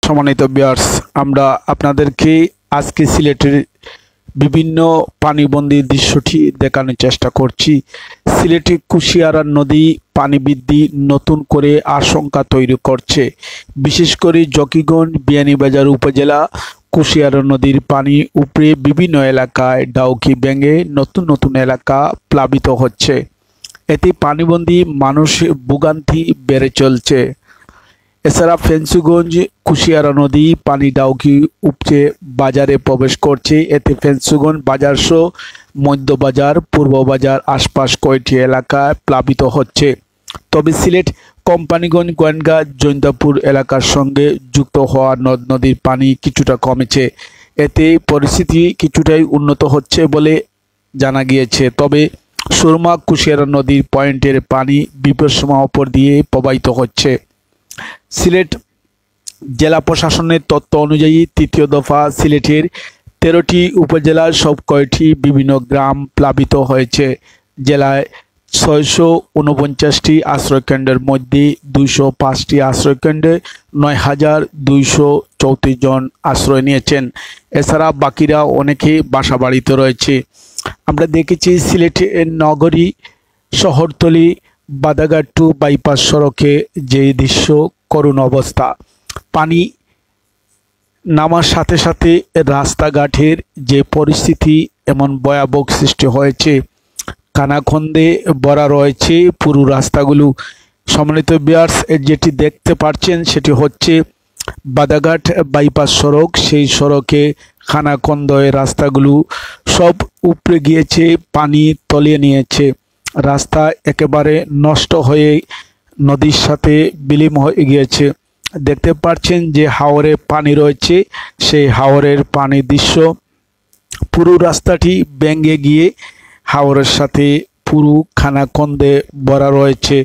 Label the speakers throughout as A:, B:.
A: সম্মানিত ভিউয়ার্স, আমরা আপনাদেরকে আজকে সিলেটের বিভিন্ন পানিবন্দী দৃশ্যটি দেখানোর চেষ্টা করছি। সিলেটে কুশিয়ারা নদী পানি বৃদ্ধি নতুন করে আশঙ্কা তৈরি করছে। বিশেষ করে জকিগঞ্জ বিয়ানীবাজার উপজেলা কুশিয়ারা নদীর পানি উপরে বিভিন্ন এলাকায় ডাউকি ভেঙে নতুন নতুন এলাকা প্লাবিত হচ্ছে। এতে পানিবন্দী মানুষ ভোগান্তি বেড়ে চলছে। এছাড়া ফেন্সুগঞ্জ কুশিয়ারা নদী পানি ডাউকি উপচে বাজারে প্রবেশ করছে। এতে ফেন্সুগঞ্জ বাজার সহ মধ্যবাজার, পূর্ব বাজার আশপাশ কয়েকটি এলাকায় প্লাবিত হচ্ছে। তবে সিলেট কোম্পানিগঞ্জ, গোয়েন্দা, জৈন্তাপুর এলাকার সঙ্গে যুক্ত হওয়া নদ নদীর পানি কিছুটা কমেছে। এতে পরিস্থিতি কিছুটাই উন্নত হচ্ছে বলে জানা গিয়েছে। তবে সুরমা কুশিয়ারা নদীর পয়েন্টের পানি বিপদসীমা উপর দিয়ে প্রবাহিত হচ্ছে। সিলেট জেলা প্রশাসনের তথ্য অনুযায়ী তৃতীয় দফা সিলেটের 13টি উপজেলার সব কয়টি বিভিন্ন গ্রাম প্লাবিত হয়েছে। জেলায় 649টি আশ্রয়কেন্দ্রের মধ্যে 205টি আশ্রয়কেন্দ্রে 9,234 জন আশ্রয় নিয়েছেন। এছাড়া বাকিরা অনেকে বাসা বাড়িতে রয়েছে। আমরা দেখেছি সিলেটের নগরী শহরতলি বাদাঘাট টু বাইপাস সড়কে যে দৃশ্য, করুণ অবস্থা। পানি নামার সাথে সাথে রাস্তাঘাটের যে পরিস্থিতি এমন ভয়াবহ সৃষ্টি হয়েছে, খানাখন্দে ভরা রয়েছে পুরো রাস্তাগুলো। সম্মানিত ভিউয়ার্স, যেটি দেখতে পাচ্ছেন সেটি হচ্ছে বাদাঘাট বাইপাস সড়ক। সেই সড়কে খানাখন্দ রাস্তাগুলো সব উপড়ে গিয়েছে, পানি তলিয়ে নিয়েছে। রাস্তা একেবারে নষ্ট হয়ে নদীর সাথে বিলীন হয়ে গিয়েছে। দেখতে পাচ্ছেন যে হাওরে পানি রয়েছে, সেই হাওরের পানির দৃশ্য পুরো রাস্তাটি ভেঙে গিয়ে হাওরের সাথে পুরো খানাখন্দে ভরা রয়েছে।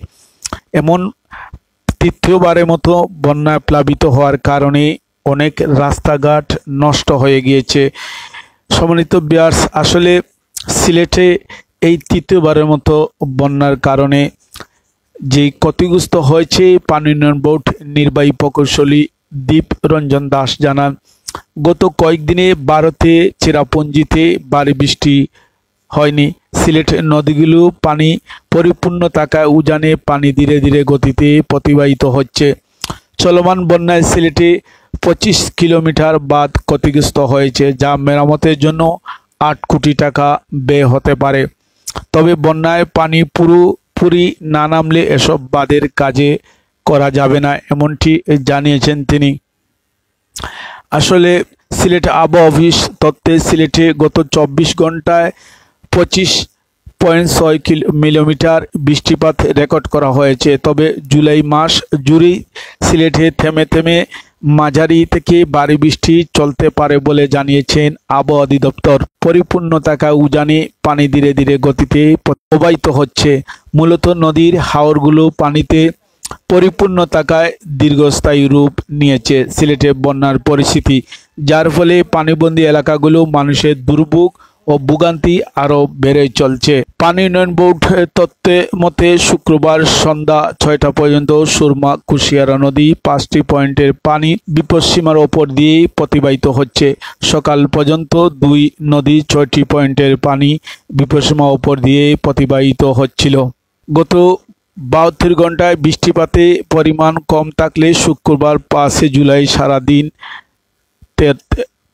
A: এমন তৃতীয়বারের মতো বন্যায় প্লাবিত হওয়ার কারণে অনেক রাস্তাঘাট নষ্ট হয়ে গিয়েছে। সম্মানিত ভিউয়ার্স, আসলে সিলেটে এই তৃতীয়বারের মতো বন্যার কারণে যে ক্ষতিগ্রস্ত হয়েছে, পানি উন্নয়ন বোর্ড নির্বাহী প্রকৌশলী দীপ রঞ্জন দাস জানান, গত কয়েকদিনে ভারতে চেরাপুঞ্জিতে ভারী বৃষ্টি হয়নি। সিলেট নদীগুলো পানি পরিপূর্ণ থাকায় উজানে পানি ধীরে ধীরে গতিতে প্রতিবাহিত হচ্ছে। চলমান বন্যায় সিলেটে 25 কিলোমিটার বাঁধ ক্ষতিগ্রস্ত হয়েছে, যা মেরামতের জন্য 8 কোটি টাকা ব্যয় হতে পারে। তবে বন্যায় পানি পুরোপুরি না নামলে এসব বাঁধের কাজে করা যাবে না, এমনটি জানিয়েছেন তিনি। আসলে সিলেট আবহাওয়া অফিস তথ্যে সিলেটে গত 24 ঘন্টায় 25.6 মিলিমিটার বৃষ্টিপাত রেকর্ড করা হয়েছে। তবে জুলাই মাস জুড়েই সিলেটে থেমে থেমে মাঝারি থেকে ভারী বৃষ্টি চলতে পারে বলে জানিয়েছেন আবহাওয়া অধিদপ্তর। পরিপূর্ণ থাকায় উজানে পানি ধীরে ধীরে গতিতে প্রবাহিত হচ্ছে। মূলত নদীর হাওরগুলো পানিতে পরিপূর্ণ থাকায় দীর্ঘস্থায়ী রূপ নিয়েছে সিলেটে বন্যার পরিস্থিতি, যার ফলে পানিবন্দী এলাকাগুলো মানুষের দুর্ভোগ ও ভোগান্তি আরও বেড়ে চলছে। পানি উন্নয়ন বোর্ড তথ্যের মতে শুক্রবার সন্ধ্যা 6টা পর্যন্ত সুরমা কুশিয়ারা নদী 5টি পয়েন্টের পানি বিপদসীমার ওপর দিয়ে প্রতিবাহিত হচ্ছে। সকাল পর্যন্ত 2 নদী 6টি পয়েন্টের পানি বিপদসীমার ওপর দিয়ে প্রতিবাহিত হচ্ছিল। গত 72 ঘন্টায় বৃষ্টিপাতের পরিমাণ কম থাকলে শুক্রবার 5 জুলাই সারাদিন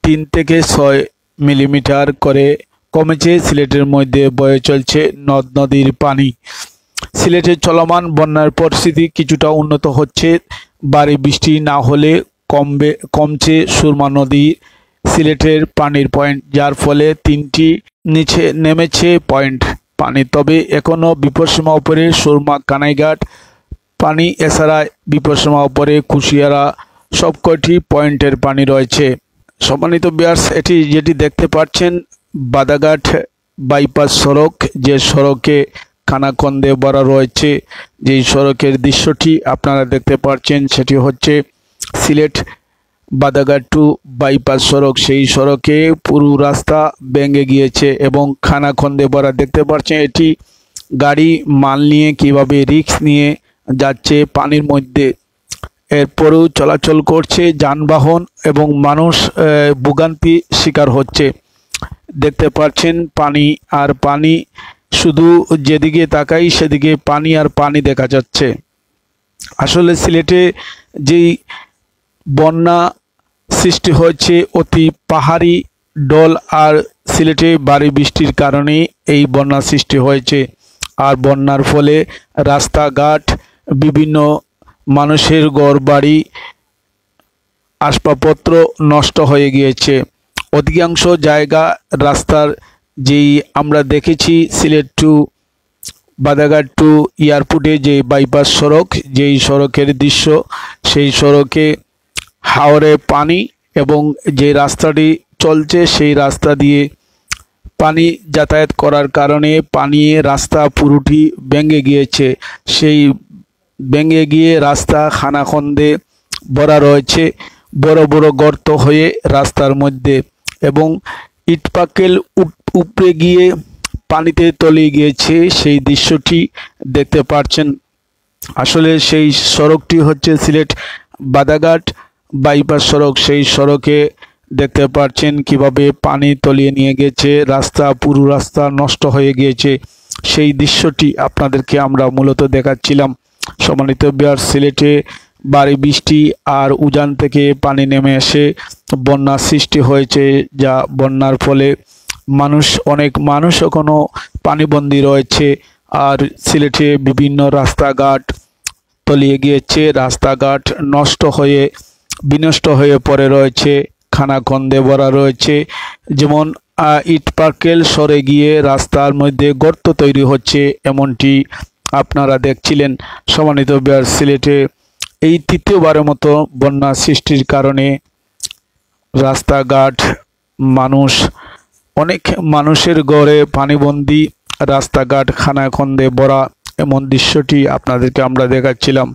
A: 3 থেকে 6 মিলিমিটার করে কমেছে সিলেটের মধ্যে বয়ে চলছে নদ নদীর পানি। সিলেটের চলমান বন্যার পরিস্থিতি কিছুটা উন্নত হচ্ছে। ভারী বৃষ্টি না হলে কমছে সুরমা নদী সিলেটের পানির পয়েন্ট, যার ফলে 3টি নিচে নেমেছে পয়েন্ট পানি। তবে এখনও বিপদসীমা উপরে সুরমা কানাইঘাট পানি, এছাড়া বিপদসীমা উপরে কুশিয়ারা সবকটি পয়েন্টের পানি রয়েছে। সম্মানিত ভিউয়ার্স, যেটি দেখতে পাচ্ছেন বাদাঘাট বাইপাস সড়ক, যে সড়কে খানাখন্দে ভরা রয়েছে, যেই সড়কের দৃশ্যটি আপনারা দেখতে পাচ্ছেন সেটি হচ্ছে সিলেট বাদাঘাট টু বাইপাস সড়ক। সেই সড়কে পুরো রাস্তা ভেঙে গিয়েছে এবং খানাখন্দে ভরা। দেখতে পাচ্ছেন এটি গাড়ি মাল নিয়ে কিভাবে রিস্ক নিয়ে যাচ্ছে পানির মধ্যে। এরপরেও চলাচল করছে যানবাহন এবং মানুষ ভোগান্তি শিকার হচ্ছে। দেখতে পাচ্ছেন পানি আর পানি, শুধু যেদিকে তাকাই সেদিকে পানি আর পানি দেখা যাচ্ছে। আসলে সিলেটে যেই বন্যা সৃষ্টি হয়েছে অতি পাহাড়ি ঢল আর সিলেটে ভারী বৃষ্টির কারণে এই বন্যা সৃষ্টি হয়েছে। আর বন্যার ফলে রাস্তাঘাট, বিভিন্ন মানুষের ঘরবাড়ি, আসবাবপত্র নষ্ট হয়ে গিয়েছে। অধিকাংশ জায়গা রাস্তার যেই আমরা দেখেছি সিলেট টু বাদাঘাট টু এয়ারপোর্টে যে বাইপাস সড়ক, যেই সড়কের দৃশ্য, সেই সড়কে হাওরে পানি এবং যে রাস্তাটি চলছে সেই রাস্তা দিয়ে পানি যাতায়াত করার কারণে পানি রাস্তা পুরোটি ভেঙে গিয়েছে। সেই ভেঙে গিয়ে রাস্তা খানাখন্দে ভরা রয়েছে, বড় বড় গর্ত হয়ে রাস্তার মধ্যে, এবং ইটপাকেল উপড়ে গিয়ে পানিতে তলিয়ে গিয়েছে। সেই দৃশ্যটি দেখতে পাচ্ছেন। আসলে সেই সড়কটি হচ্ছে সিলেট বাদাঘাট বাইপাস সড়ক। সেই সড়কে দেখতে পাচ্ছেন কিভাবে পানি তলিয়ে নিয়ে গেছে, রাস্তা পুরো রাস্তা নষ্ট হয়ে গিয়েছে। সেই দৃশ্যটি আপনাদেরকে আমরা মূলত দেখাচ্ছিলাম। সম্মানিত ভিউয়ার্স, সিলেটে ভারী বৃষ্টি আর উজান থেকে পানি নেমে এসে বন্যা সৃষ্টি হয়েছে, যা বন্যার ফলে অনেক মানুষ এখনো পানিবন্দী রয়েছে। আর সিলেটে বিভিন্ন রাস্তাঘাট তলিয়ে গিয়েছে, রাস্তাঘাট বিনষ্ট হয়ে পড়ে রয়েছে, খানাখন্দে ভরা রয়েছে। যেমন ইটপাকেল সরে গিয়ে রাস্তার মধ্যে গর্ত তৈরি হচ্ছে, এমনটি আপনারা দেখছিলেন। সম্মানিত ভিউয়ার্স, সিলেটে এই তৃতীয়বারের মতো বন্যা সৃষ্টির কারণে রাস্তাঘাট, অনেক মানুষের ঘরে পানিবন্দী, রাস্তাঘাট খানাখন্দে ভরা, এমন দৃশ্যটি আপনাদেরকে আমরা দেখাচ্ছিলাম।